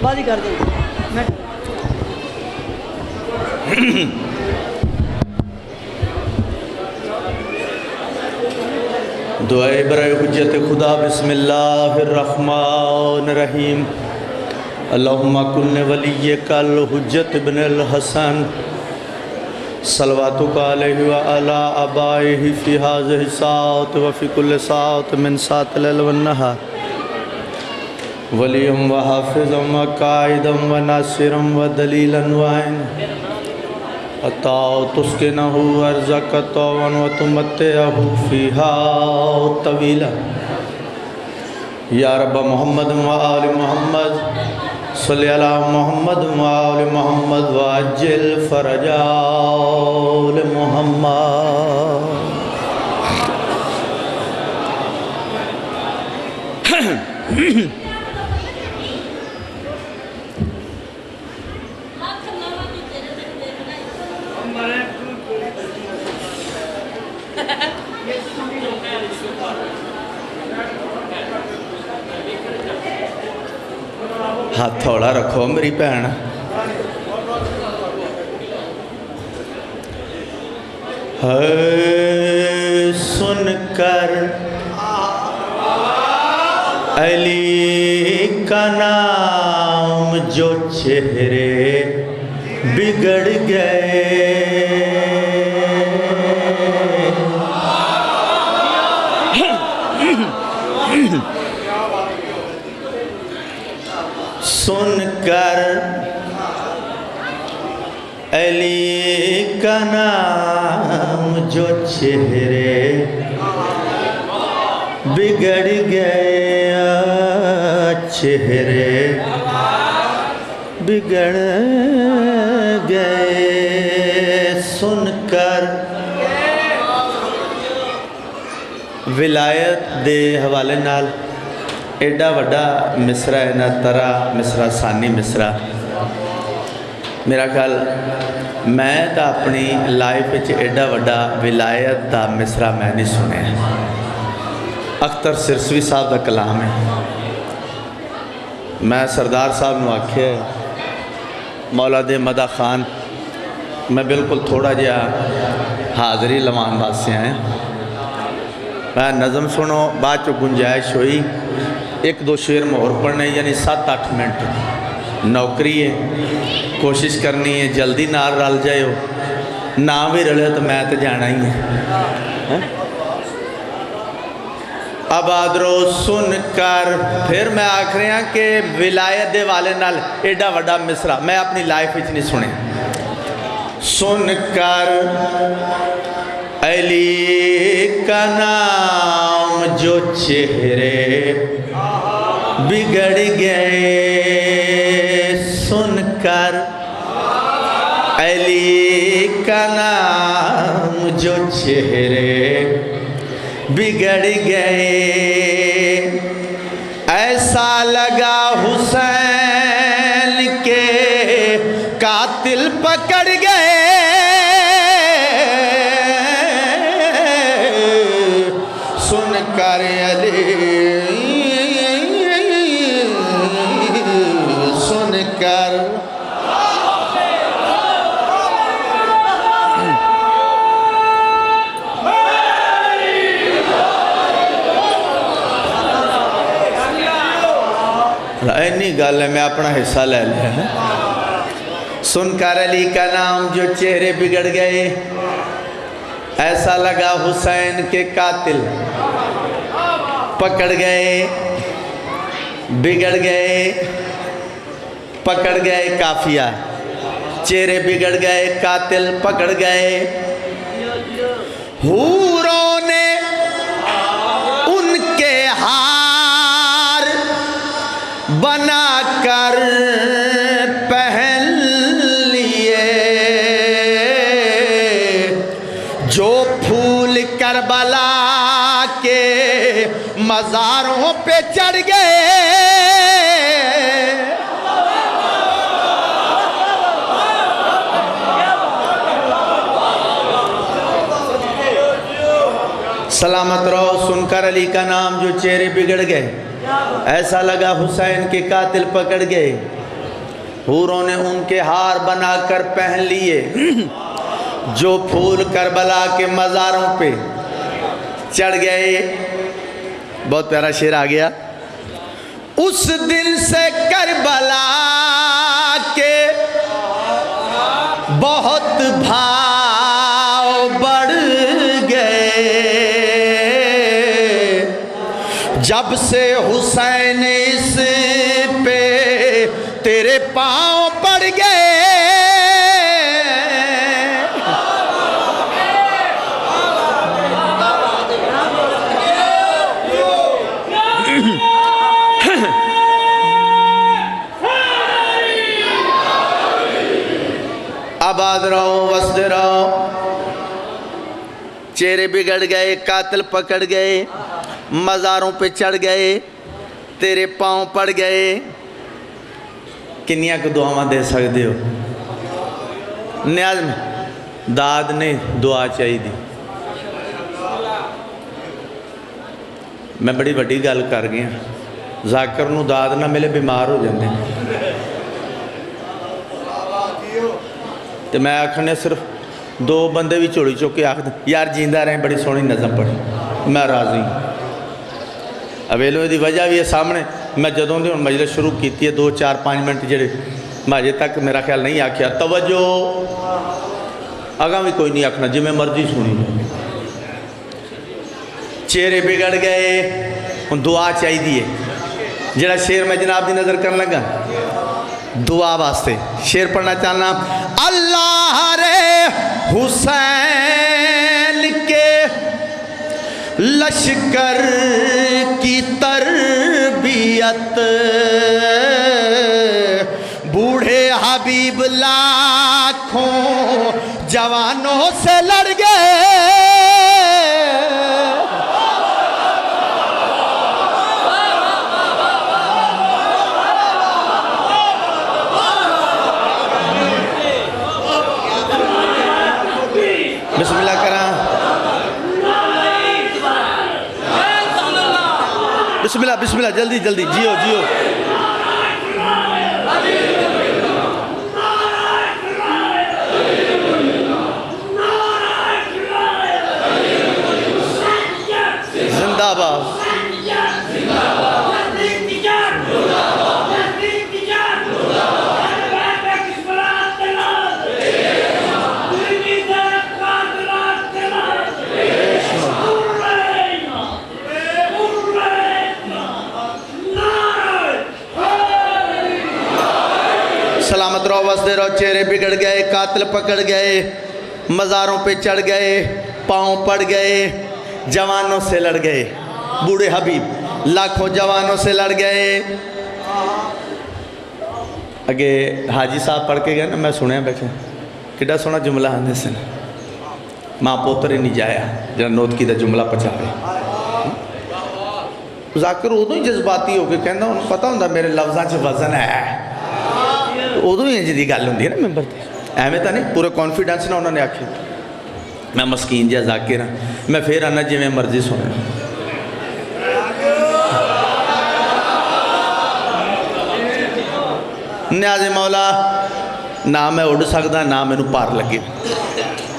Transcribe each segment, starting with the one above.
बाजी कर दे मैं दुआए बराए हुज्जत खुदा बिस्मिल्लाहिर्रहमानिर्रहीम अल्लाहुम्मा कुल्ल वलिय्यकल हुज्जत इब्नुल हसन सलवातुका अलैहि व अला आबाइहि फी हाज़िहि साअत व फी कुल्लि साअत मिन साअतिल लैल वन नहार वलिय्यम व हाफ़िज़म व काइदम व नासिरम व दलीलन व ऐन अता तुस्किनहु अर्ज़क़तवन व तुमत्तिअहु फ़ीहा तवीला या रब्ब मोहम्मद व आलि मोहम्मद सल्लि अला मोहम्मद व आलि मोहम्मद व अज्जिल फ़रजाल मोहम्मद। हाथ थोड़ा रखो मेरी भैन। सुनकर अली का नाम जो चेहरे बिगड़ गए, सुनकर अली का नाम जो चेहरे बिगड़ गए, चेहरे बिगड़ गए। सुनकर विलायत दे हवाले नाल एडा वड्डा मिसरा है ना, तरा मिसरा सानी मिसरा। मेरा ख्याल मैं तो अपनी लाइफ एडा वड्डा विलायत का मिसरा मैं नहीं सुने। अख्तर सिरसवी साहब का कलाम है। मैं सरदार साहब ने आख्या मौला दे मदा खान, मैं बिल्कुल थोड़ा जहा हाज़री लवान वास्ते आए। मैं नज़म सुनो, बाद चो गुंजाइश हुई एक दो शेर मोहर पढ़ने, यानी 7-8 मिनट नौकरी है, कोशिश करनी है जल्दी नाल रल जाओ, ना भी रले तो मैं तो जाना ही है। अब आदरो सुनकर फिर मैं आख रहा कि विलायत दे वाले नाल एडा वड्डा मिसरा मैं अपनी लाइफ में नहीं सुने। सुनकर अली का नाम जो चेहरे बिगड़ गए, सुनकर अली का नाम जो चेहरे बिगड़ गए। ऐसा लगा हुसैन के कातिल पकड़ गए, सुनकर अली, सुनकर इन्नी गल है, मैं अपना हिस्सा ले लिया है। सुनकर अली का नाम जो चेहरे बिगड़ गए, ऐसा लगा हुसैन के कातिल पकड़ गए, बिगड़ गए, पकड़ गए काफिया, चेहरे बिगड़ गए, कातिल पकड़ गए। हूरों ने उनके हार बनाकर पहन लिए, जो फूल करबला के मज़ारों पे चढ़ गए, सलामत रहो सुनकर अली का नाम जो चेहरे बिगड़ गए, ऐसा लगा हुसैन के कातिल पकड़ गए। हूरों ने उनके हार बनाकर पहन लिए, जो फूल करबला के मज़ारों पे चढ़ गए। बहुत प्यारा शेर आ गया। उस दिन से करबला के बहुत भाव बढ़ गए, जब से हुसैन इस पे तेरे पांव पड़ गए। आबाद रहो वसद रहो। चेहरे बिगड़ गए, कातिल पकड़ गए, मज़ारों पे चढ़ गए, तेरे पांव पड़ गए। किन्नियां को दुआवां दे सकते हो? न्याज में दाद नहीं दुआ चाहिए। मैं बड़ी वड्डी गल कर गया, जाकिर नूं दाद ना मिले बीमार हो जाते। तो मैं आखने सिर्फ दो बंदे भी झोली चुक के आखते यार जींदा रहे, बड़ी सोहनी नज़म पढ़ी, मैं राजी अवेलो की वजह भी है सामने। मैं जदों की मजलिस शुरू की है 2-4-5 मिनट जेडे मैं अजे तक मेरा ख्याल नहीं आख्या तवज्जो, अगा भी कोई नहीं आखना, जिमें मर्जी सुनी जाए। चेहरे बिगड़ गए, हुण दुआ चाहिए। जेड़ा शेर मैं जनाब की नज़र कर लगा दुआ वास्ते शेर पढ़ना चाहना। अल्लाह रे हुसैन के लश्कर की तरबियत, बूढ़े हबीब लाखों जवानों से लड़ गए। बिस्मिल्लाह करा, बिस्मिल्लाह बिस्मिल्लाह, जल्दी जल्दी जियो जियो। जिंदाबाद। सलामत रहो वसदे रहो। चेहरे बिगड़ गए, कातिल पकड़ गए, मज़ारों पे चढ़ गए, पाँव पड़ गए, जवानों से लड़ गए। बूढ़े हबीब लाखों जवानों से लड़ गए। अगे हाजी साहब पढ़ के गए ना, मैं सुने बैठे किड्डा सोहना जुमला आंदे सन, माँ पोतर ही नहीं जाया जरा नोदकी का जुमला पहुँचावे। जाकिर उदों ही जज्बाती हो के कहना, उन्हें पता होंगे मेरे लफ्ज़ों च वजन है, उदों ही इंज की गल होंदी है ना मैंबर से। एवं तो नहीं, पूरे कॉन्फिडेंस ना उन्होंने आखे। मैं मस्कीन जहा जाकिर हाँ, मैं फिर आना जिमें मर्जी सुने। न्याज़े मौला ना मैं उड़ सकता ना मैनू पार लगे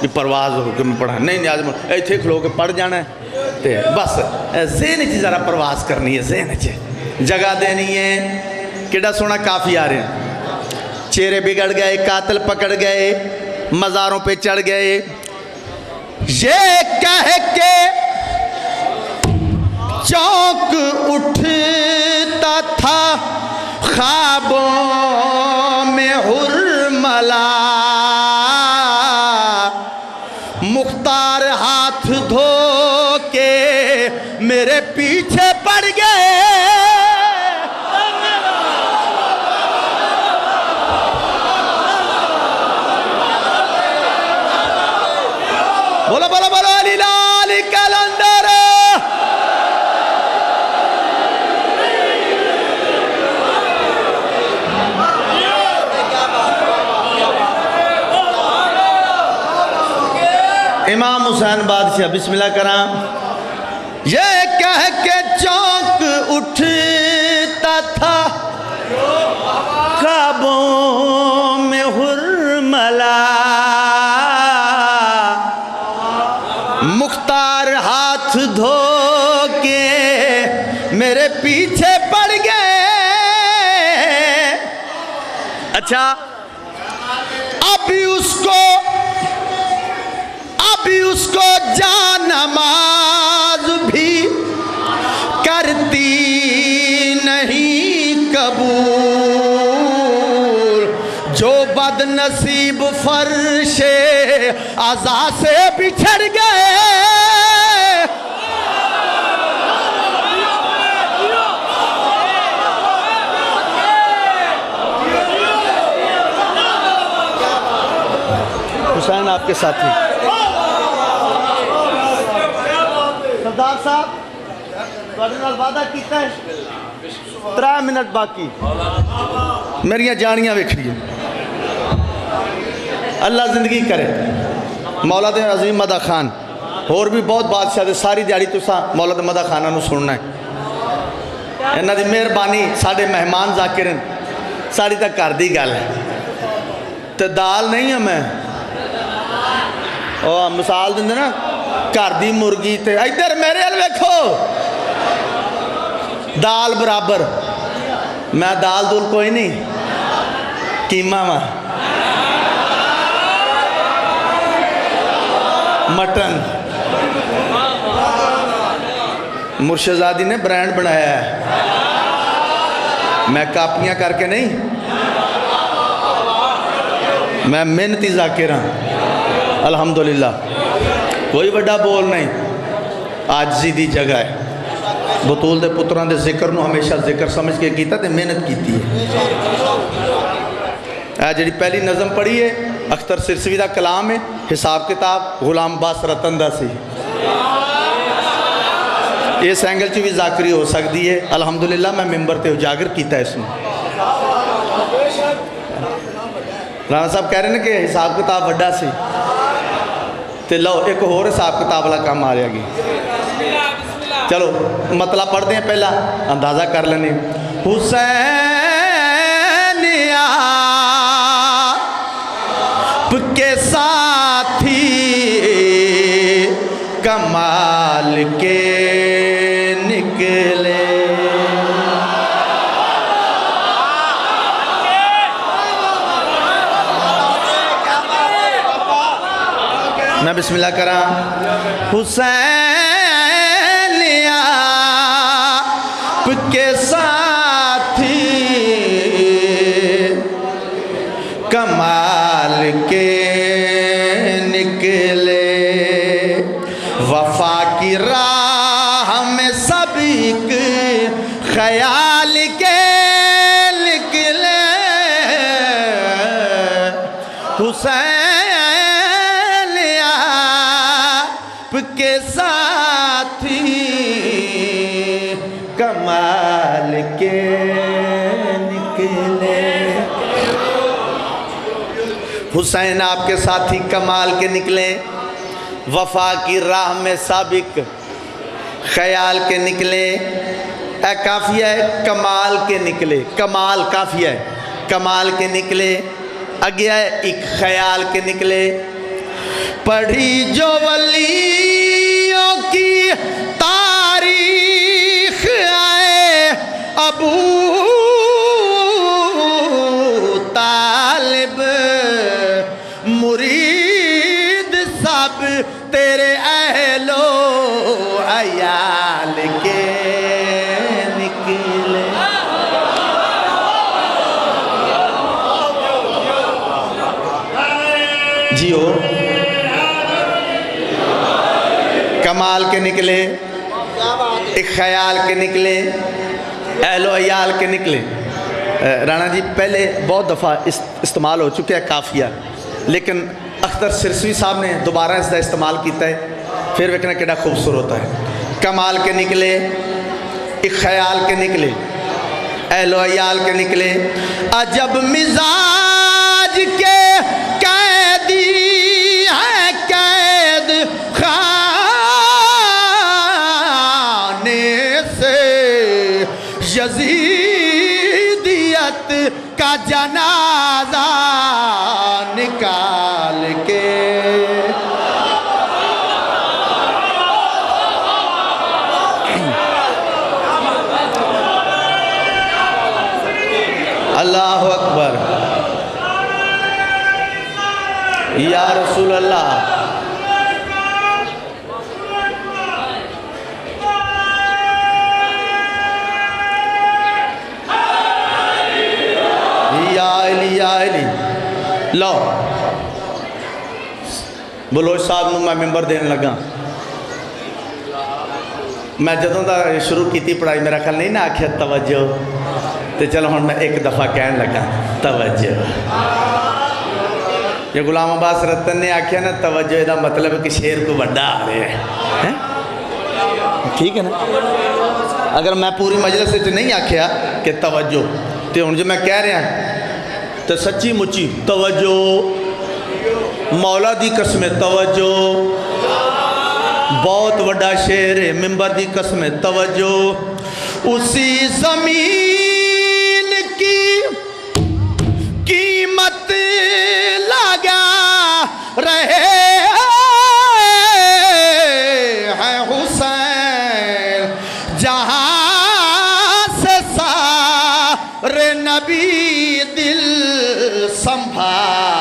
भी परवाज हो के मैं पढ़ा नहीं। न्याज़े मौला इत्थे खलो के पढ़ जाना है तो बस ज़हन च ज़रा प्रवास करनी है, ज़हन च जगह देनी है। कितना सोहना काफ़ी आ रहे हैं। चेहरे बिगड़ गए, कातिल पकड़ गए, मज़ारों पे चढ़ गए। ये कह के चौंक उठता था ख्वाबों में हुरमला, मुख्तार हाथ धो के मेरे पीछे पड़ गए। बोलो बोलो बोलो अली लाल कलंदर। इमाम हुसैन बादशाह बिस्मिल्लाह करा। ये कह के चौंक उठता था ख्वाबों में हुरमला, मुख्तार हाथ धो के मेरे पीछे पड़ गए। अच्छा, अभी उसको जानमाज भी करती नहीं कबूल, जो बदनसीब फर्शे आज़ा से बिछड़ गए। हुसैन आपके साथी सरदार साहब वादा किया है 3 मिनट बाकी मेरिया जानियां वेखिए। अल्लाह जिंदगी करे। मौला दे अजीम मदा खान होर भी बहुत बादशाह दे सारी दिहाड़ी तुसा मौला दे मदा खाना नू सुनना है। इन्हां दी मेहरबानी साडे मेहमान जाकिरन साड़ी तक घर दी गल है। तो दाल नहीं है मैं मिसाल देंगे ना घर दी मुर्गी ते इधर मेरे अल वेखो दाल बराबर। मैं दाल दूल कोई नहीं कीमा वा मटन मुर्शदादी ने ब्रांड बनाया है। मैं कापियां करके नहीं, मैं मेहनती जाकिर हाँ अल्हम्दुलिल्लाह। कोई बड़ा बोल नहीं, आजी दी जगह है। बतूल दे पुत्रां दे जिक्र नूं हमेशा जिक्र समझ के कीता ते मेहनत कीती है। जी पहली नज़म पढ़ी है अख्तर सिरसवी का कलाम है। हिसाब किताब गुलाम अब्बास रतन दा सी। इस एंगल च भी जाकरी हो सकती है। अल्हम्दुलिल्लाह मैं मैंबर ते उजागर किया इसमें। राणा साहब कह रहे हैं कि हिसाब किताब वड्डा सी ते लो एक होर हिसाब किताब वाला काम आ रहा। चलो मतलब पढ़ते हैं, पहला अंदाज़ा कर लेने। हुसैन आपके साथी कमाल के निकले, मैं बिस्मिल्लाह करा। हुसैन आपके साथी कमाल के निकले, वफा की राह में सबक ख्याल के निकले। हुसैन आपके साथी कमाल के निकले। हुसैन आपके साथी कमाल के निकले, वफा की राह में साबिक ख्याल के निकले। ए काफिया है कमाल के निकले, कमाल काफिया है कमाल के निकले। आगे है एक ख्याल के निकले। पढ़ी जो वलियों की तारीख आए अबू तालिब मुरीद सब तेरे अहलो अयाल के निकले। जियो कमाल के निकले, एक ख्याल के निकले, अहलो अयाल के निकले। राणा जी पहले बहुत दफ़ा इस्तेमाल हो चुके हैं काफिया, लेकिन अख्तर सिरसवी साहब ने दोबारा इसका इस्तेमाल किया है। फिर वेखना कितना खूबसूरत होता है। कमाल के निकले, एक ख्याल के निकले, अहलो अयाल के निकले। अजब मिजाज के कैदी है कैद खाना से यजीदियत का जनाजा निकाल के। अल्लाह अकबर। या रसूल अल्लाह, या अली लो बलोच साहब नूं मैं मैंबर देन लगा। मैं जदों दा शुरू की पढ़ाई मेरा ख्याल नहीं ना आख्या तवज्जो, तो चलो हुण मैं एक दफ़ा कहन लगा तवज्जो। जो गुलाम अब्बास रतन ने आख्या ना तवज्जो, इसका मतलब कि शेर को बड़ा आ रहा है। ठीक है ना? अगर मैं पूरी मजलिस नहीं आख्या कि तवज्जो, तो हुण जो मैं कह रहा तो सच्ची मुच्ची तवज्जो, मौला दी कसम तवज्जो, बहुत बड़ा शेर है, मिंबर दी कसम तवज्जो। उसी जमीन की कीमत लगा रहे हैं हुसैन, जहां से सारे नबी दिल संभाल